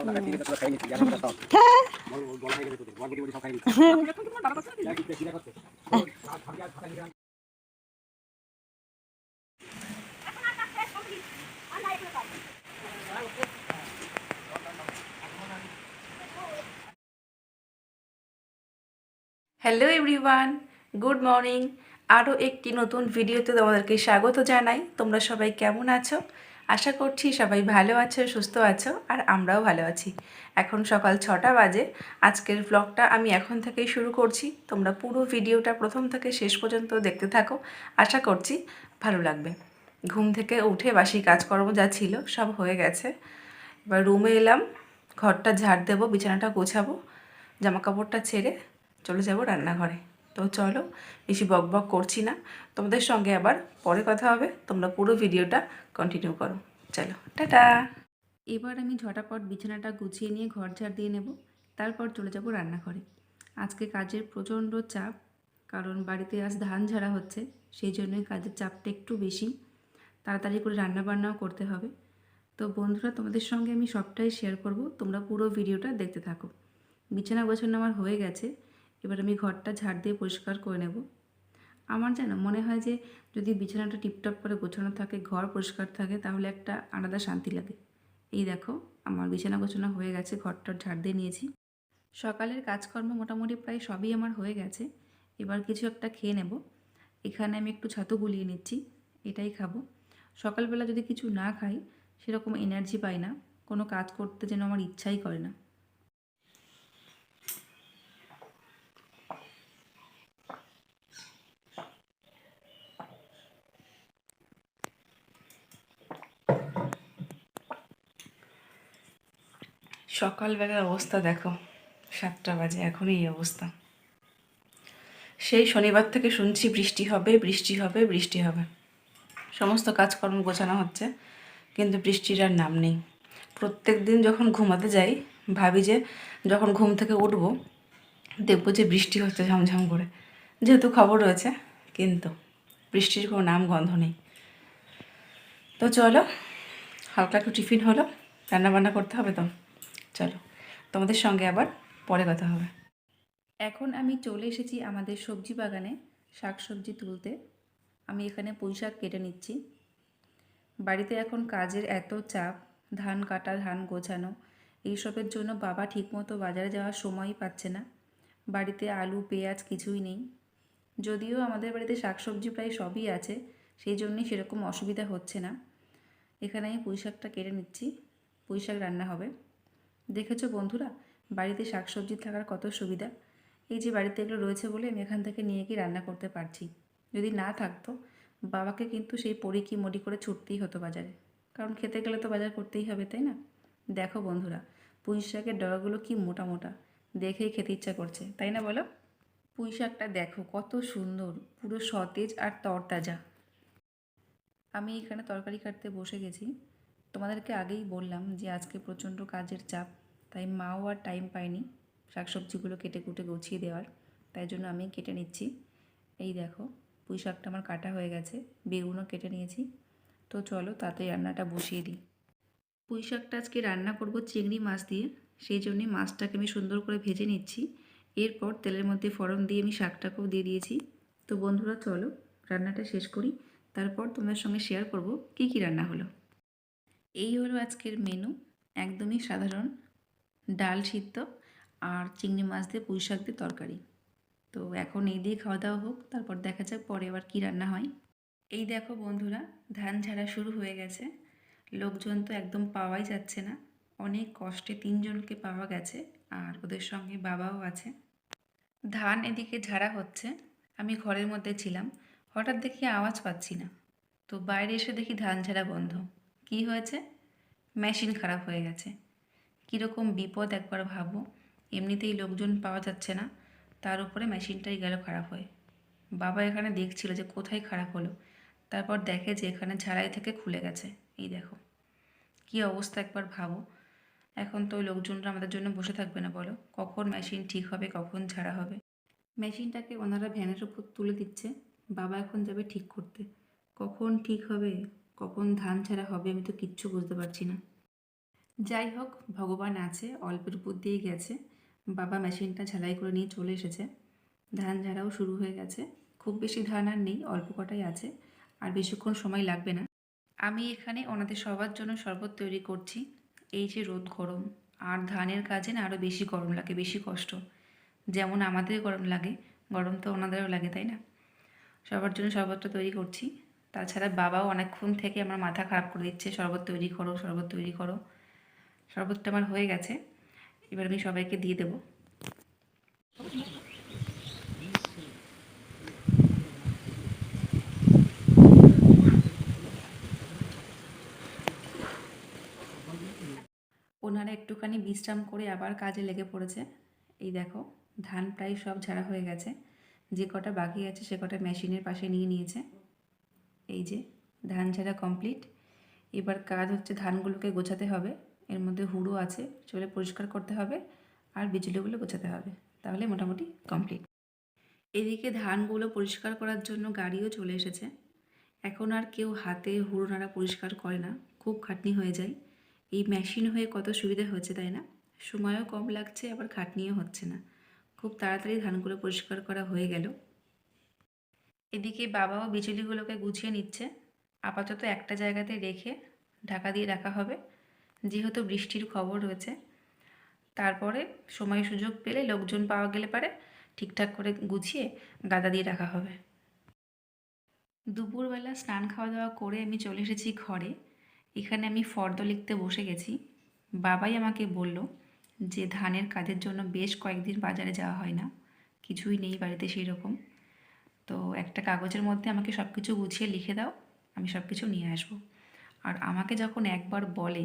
Hello everyone, good morning. আরও একটি নতুন ভিডিওতে তোমাদেরকে স্বাগত জানাই। তোমরা সবাই কেমন আছো? আশা করছি সবাই ভালো আছো, সুস্থ আছো, আর আমরাও ভালো আছি। এখন সকাল 6টা বাজে। আজকের ব্লগটা আমি এখন থেকেই শুরু করছি। তোমরা পুরো ভিডিওটা প্রথম থেকে শেষ পর্যন্ত দেখতে থাকো, আশা করছি ভালো লাগবে। ঘুম থেকে উঠে বাসি কাজকর্ম যা ছিল সব হয়ে গেছে। এবার রুমে এলাম, ঘরটা ঝাড় দেবো, বিছানাটা গোছাবো, জামাকাপড়টা ছেড়ে চলে যাব রান্নাঘরে। তো চলো, বেশি বকবক করছি না, তোমাদের সঙ্গে আবার পরে কথা হবে। তোমরা পুরো ভিডিওটা কন্টিনিউ করো। চলো, টাটা। এবার আমি ঝটাপট বিছানাটা গুছিয়ে নিয়ে ঘর ঝাড় দিয়ে নেব, তারপর চলে যাব রান্নাঘরে। আজকে কাজের প্রচণ্ড চাপ, কারণ বাড়িতে আজ ধান ঝাড়া হচ্ছে, সেই জন্যই কাজের চাপটা একটু বেশি। তাড়াতাড়ি করে রান্নাবান্নাও করতে হবে। তো বন্ধুরা, তোমাদের সঙ্গে আমি সবটাই শেয়ার করব, তোমরা পুরো ভিডিওটা দেখতে থাকো। বিছানা গোছানো আমার হয়ে গেছে, এবার আমি ঘরটা ঝাড় দিয়ে পরিষ্কার করে নেব। আমার যেন মনে হয় যে যদি বিছানাটা টিপটপ করে গোছানো থাকে, ঘর পরিষ্কার থাকে, তাহলে একটা আলাদা শান্তি লাগে। এই দেখো, আমার বিছানা গোছানো হয়ে গেছে, ঘরটা ঝাড় দিয়ে নিয়েছি। সকালের কাজকর্ম মোটামুটি প্রায় সবই আমার হয়ে গেছে। এবার কিছু একটা খেয়ে নেব। এখানে আমি একটু ছাতু গুলিয়ে নিচ্ছি, এটাই খাবো। সকালবেলা যদি কিছু না খাই, সেরকম এনার্জি পাই না, কোনো কাজ করতে যেন আমার ইচ্ছাই করে না। সকালবেলার অবস্থা দেখো, 7টা বাজে, এখনই এই অবস্থা। সেই শনিবার থেকে শুনছি বৃষ্টি হবে, বৃষ্টি হবে, বৃষ্টি হবে। সমস্ত কাজকর্ম গোছানো হচ্ছে, কিন্তু বৃষ্টির আর নাম নেই। প্রত্যেক দিন যখন ঘুমাতে যাই, ভাবি যে যখন ঘুম থেকে উঠবো দেখবো যে বৃষ্টি হচ্ছে ঝমঝম করে, যেহেতু খবর রয়েছে, কিন্তু বৃষ্টির কোনো নাম গন্ধ নেই। তো চলো, হালকা একটু টিফিন হলো, রান্নাবান্না করতে হবে তো। চলো, তোমাদের সঙ্গে আবার পরে কথা হবে। এখন আমি চলে এসেছি আমাদের সবজি বাগানে শাক সবজি তুলতে। আমি এখানে পুঁই শাক কেটে নিচ্ছি। বাড়িতে এখন কাজের এত চাপ, ধান কাটা, ধান গোছানো, এইসবের জন্য বাবা ঠিকমতো বাজারে যাওয়ার সময়ই পাচ্ছে না। বাড়িতে আলু পেঁয়াজ কিছুই নেই। যদিও আমাদের বাড়িতে শাকসবজি প্রায় সবই আছে, সেই জন্যই সেরকম অসুবিধা হচ্ছে না। এখানে আমি পুঁই শাকটা কেটে নিচ্ছি, পুঁই শাক রান্না হবে। দেখেছো বন্ধুরা, বাড়িতে শাকসবজি থাকার কত সুবিধা। এই যে বাড়িতে এগুলো রয়েছে বলে আমি এখান থেকে নিয়ে গিয়ে রান্না করতে পারছি। যদি না থাকতো, বাবাকে কিন্তু সেই পড়ি মরি করে ছুটতেই হতো বাজারে, কারণ খেতে গেলে তো বাজার করতেই হবে, তাই না? দেখো বন্ধুরা, পুঁই শাকের ডগাগুলো কি মোটা মোটা, দেখেই খেতে ইচ্ছা করছে, তাই না বলো? পুঁই শাকটা দেখো কত সুন্দর, পুরো সতেজ আর তরতাজা। আমি এখানে তরকারি কাটতে বসে গেছি। তোমাদেরকে আগেই বললাম যে আজকে প্রচণ্ড কাজের চাপ, তাই মাও আর টাইম পায়নি শাকসবজিগুলো কেটে কুটে গুছিয়ে দেওয়ার, তাই জন্য আমি কেটে নিচ্ছি। এই দেখো, পুঁই শাকটা আমার কাটা হয়ে গেছে, বেগুনও কেটে নিয়েছি। তো চলো তাড়াতাড়ি রান্নাটা বসিয়ে দিই। পুঁই শাকটা আজকে রান্না করব চিংড়ি মাছ দিয়ে, সেই জন্যে মাছটাকে আমি সুন্দর করে ভেজে নিচ্ছি। এরপর তেলের মধ্যে ফোড়ন দিয়ে আমি শাকটাকেও দিয়ে দিয়েছি। তো বন্ধুরা চলো রান্নাটা শেষ করি, তারপর তোমাদের সঙ্গে শেয়ার করব কী কী রান্না হলো। এই হলো আজকের মেনু, একদমই সাধারণ, ডাল সিদ্ধ আর চিংড়ি মাছ দিয়ে পুঁই শাক দিয়ে তরকারি। তো এখন এই দিয়ে খাওয়া দাওয়া হোক, তারপর দেখা যাক পরে আবার কী রান্না হয়। এই দেখো বন্ধুরা, ধান ঝাড়া শুরু হয়ে গেছে। লোকজন তো একদম পাওয়াই যাচ্ছে না, অনেক কষ্টে 3জনকে পাওয়া গেছে, আর ওদের সঙ্গে বাবাও আছে। ধান এদিকে ঝাড়া হচ্ছে, আমি ঘরের মধ্যে ছিলাম, হঠাৎ দেখি আওয়াজ পাচ্ছি না। তো বাইরে এসে দেখি ধান ঝাড়া বন্ধ। কি হয়েছে? মেশিন খারাপ হয়ে গেছে। কীরকম বিপদ একবার ভাবো, এমনিতেই লোকজন পাওয়া যাচ্ছে না, তার উপরে মেশিনটাই গেল খারাপ হয়ে। বাবা এখানে দেখছিল যে কোথায় খারাপ হলো, তারপর দেখে যে এখানে ঝাড়াই থেকে খুলে গেছে। এই দেখো কী অবস্থা একবার ভাবো। এখন তো ওই লোকজনরা আমাদের জন্য বসে থাকবে না বলো, কখন মেশিন ঠিক হবে, কখন ঝাড়া হবে। মেশিনটাকে ওনারা ভ্যানের উপর তুলে দিচ্ছে, বাবা এখন যাবে ঠিক করতে। কখন ঠিক হবে, কখন ধান ঝাড়া হবে, আমি তো কিচ্ছু বুঝতে পারছি না। যাই হোক, ভগবান আছে, অল্পের উপর দিয়ে গেছে। বাবা মেশিনটা ঝালাই করে নিয়ে চলে এসেছে। ধান ঝাড়াও শুরু হয়ে গেছে। খুব বেশি ধান আর নেই, অল্প কটাই আছে, আর বেশিক্ষণ সময় লাগবে না। আমি এখানে ওনাদের সবার জন্য শরবত তৈরি করছি। এই যে রোদ গরম, আর ধানের কাজে না আরও বেশি গরম লাগে, বেশি কষ্ট। যেমন আমাদের গরম লাগে, গরম তো ওনাদেরও লাগে, তাই না? সবার জন্য শরবতটা তৈরি করছি। তাছাড়া বাবাও অনেকক্ষণ থেকে আমার মাথা খারাপ করে দিচ্ছে, শরবত তৈরি করো, শরবত তৈরি করো। শরবতটা আমার হয়ে গেছে, এবার আমি সবাইকে দিয়ে দেবো। ওনারা একটুখানি বিশ্রাম করে আবার কাজে লেগে পড়েছে। এই দেখো, ধান প্রায় সব ঝাড়া হয়ে গেছে। যে কটা বাকি আছে সে কটা মেশিনের পাশে নিয়ে নিয়েছে। এই যে ধান ঝাড়া কমপ্লিট। এবার কাজ হচ্ছে ধানগুলোকে গোছাতে হবে। এর মধ্যে হুড়ো আছে, চলে পরিষ্কার করতে হবে, আর বিচুলিগুলো গোছাতে হবে, তাহলে মোটামুটি কমপ্লিট। এদিকে ধানগুলো পরিষ্কার করার জন্য গাড়িও চলে এসেছে। এখন আর কেউ হাতে হুড়ো নাড়া পরিষ্কার করে না, খুব খাটনি হয়ে যায়। এই মেশিন হয়ে কত সুবিধা হচ্ছে, তাই না? সময়ও কম লাগছে, আবার খাটনিও হচ্ছে না। খুব তাড়াতাড়ি ধানগুলো পরিষ্কার করা হয়ে গেল। এদিকে বাবাও বিচুলিগুলোকে গুছিয়ে নিচ্ছে। আপাতত একটা জায়গাতে রেখে ঢাকা দিয়ে রাখা হবে, যেহেতু বৃষ্টির খবর রয়েছে। তারপরে সময় সুযোগ পেলে, লোকজন পাওয়া গেলে পারে ঠিকঠাক করে গুছিয়ে গাদা দিয়ে রাখা হবে। দুপুরবেলা স্নান খাওয়া দাওয়া করে আমি চলে এসেছি ঘরে। এখানে আমি ফর্দ লিখতে বসে গেছি। বাবাই আমাকে বলল যে ধানের কাজের জন্য বেশ কয়েকদিন বাজারে যাওয়া হয় না, কিছুই নেই বাড়িতে সেই রকম। তো একটা কাগজের মধ্যে আমাকে সব কিছু গুছিয়ে লিখে দাও, আমি সব কিছু নিয়ে আসবো। আর আমাকে যখন একবার বলে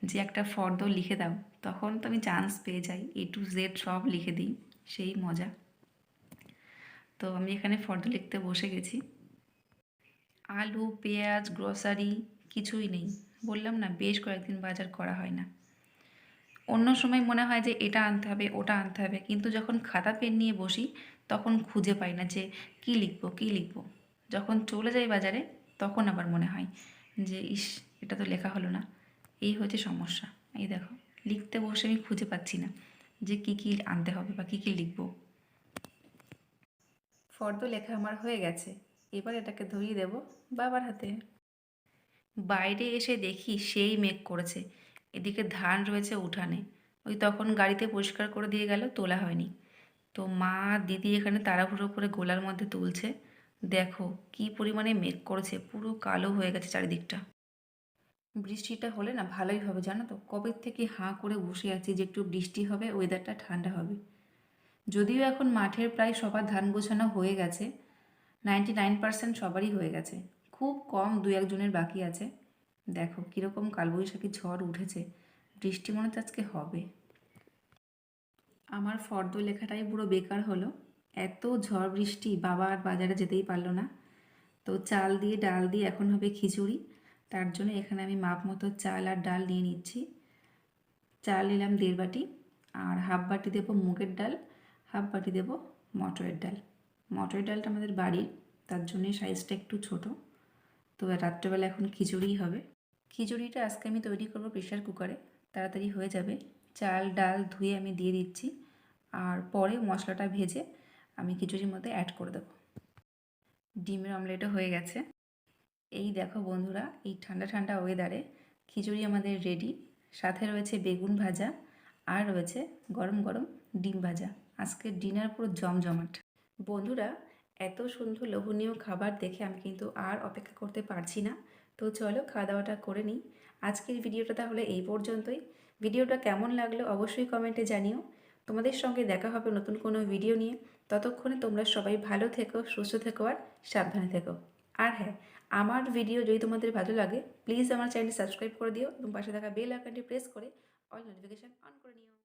যে একটা ফর্দ লিখে দাও, তখন তো আমি চান্স পেয়ে যাই, A to Z সব লিখে দিই, সেই মজা। তো আমি এখানে ফর্দ লিখতে বসে গেছি। আলু, পেঁয়াজ, গ্রসারি কিছুই নেই। বললাম না, বেশ কয়েকদিন বাজার করা হয় না। অন্য সময় মনে হয় যে এটা আনতে হবে, ওটা আনতে হবে, কিন্তু যখন খাতা পেন নিয়ে বসি তখন খুঁজে পাই না যে কী লিখবো কী লিখবো। যখন চলে যাই বাজারে তখন আবার মনে হয় যে ইস, এটা তো লেখা হলো না। এই হচ্ছে সমস্যা। এই দেখো, লিখতে বসে আমি খুঁজে পাচ্ছি না যে কী কী আনতে হবে বা কী কী লিখবো। ফর্দ লেখা আমার হয়ে গেছে, এবার এটাকে ধরিয়ে দেব বাবার হাতে। বাইরে এসে দেখি সেই মেঘ করেছে। এদিকে ধান রয়েছে উঠানে, ওই তখন গাড়িতে পরিষ্কার করে দিয়ে গেল, তোলা হয়নি। তো মা দিদি এখানে তাড়াহুড়ো করে গোলার মধ্যে তুলছে। দেখো কি পরিমাণে মেঘ করেছে, পুরো কালো হয়ে গেছে চারিদিকটা। বৃষ্টিটা হলে না ভালোই হবে, জানো তো, কবে থেকে হাঁ করে বসে আছি যে একটু বৃষ্টি হবে, ওয়েদারটা ঠান্ডা হবে। যদিও এখন মাঠের প্রায় সবার ধান গোছানো হয়ে গেছে, 99% সবারই হয়ে গেছে। খুব কম দু একজনের বাকি আছে। দেখো কীরকম কালবৈশাখী ঝড় উঠেছে, বৃষ্টি মনে হচ্ছে আজকে হবে। আমার ফর্দ লেখাটাই পুরো বেকার হলো। এত ঝড় বৃষ্টি, বাবা আর বাজারে যেতেই পারলো না। তো চাল দিয়ে ডাল দিয়ে এখন হবে খিচুড়ি। তার জন্য এখানে আমি মাপ মতো চাল আর ডাল নিয়ে নিচ্ছি। চাল নিলাম 1.5 বাটি, আর হাফ বাটি দেবো মুগের ডাল, হাফ বাটি দেবো মটরের ডাল। মটরের ডালটা আমাদের বাড়ির, তার জন্যে সাইজটা একটু ছোট। তো রাত্রেবেলা এখন খিচুড়িই হবে। খিচুড়িটা আজকে আমি তৈরি করব প্রেশার কুকারে, তাড়াতাড়ি হয়ে যাবে। চাল ডাল ধুয়ে আমি দিয়ে দিচ্ছি, আর পরে মশলাটা ভেজে আমি খিচুড়ির মধ্যে অ্যাড করে দেবো। ডিমের অমলেটও হয়ে গেছে। এই দেখো বন্ধুরা, এই ঠান্ডা ঠান্ডা ওয়েদারে খিচুড়ি আমাদের রেডি। সাথে রয়েছে বেগুন ভাজা, আর রয়েছে গরম গরম ডিম ভাজা। আজকের ডিনার পুরো জমজমাট। বন্ধুরা, এত সুন্দর লোভনীয় খাবার দেখে আমি কিন্তু আর অপেক্ষা করতে পারছি না। তো চলো খাওয়া দাওয়াটা করে নিই। আজকের ভিডিওটা তাহলে এই পর্যন্তই। ভিডিওটা কেমন লাগলো অবশ্যই কমেন্টে জানিও। তোমাদের সঙ্গে দেখা হবে নতুন কোনো ভিডিও নিয়ে। ততক্ষণে তোমরা সবাই ভালো থেকো, সুস্থ থেকো, আর সাবধানে থেকো। আর হ্যাঁ, আমার ভিডিও যদি তোমাদের ভালো লাগে প্লিজ আমার চ্যানেলটি সাবস্ক্রাইব করে দিও এবং পাশে থাকা বেল আইকনটি প্রেস করে অল নোটিফিকেশান অন করে নিও।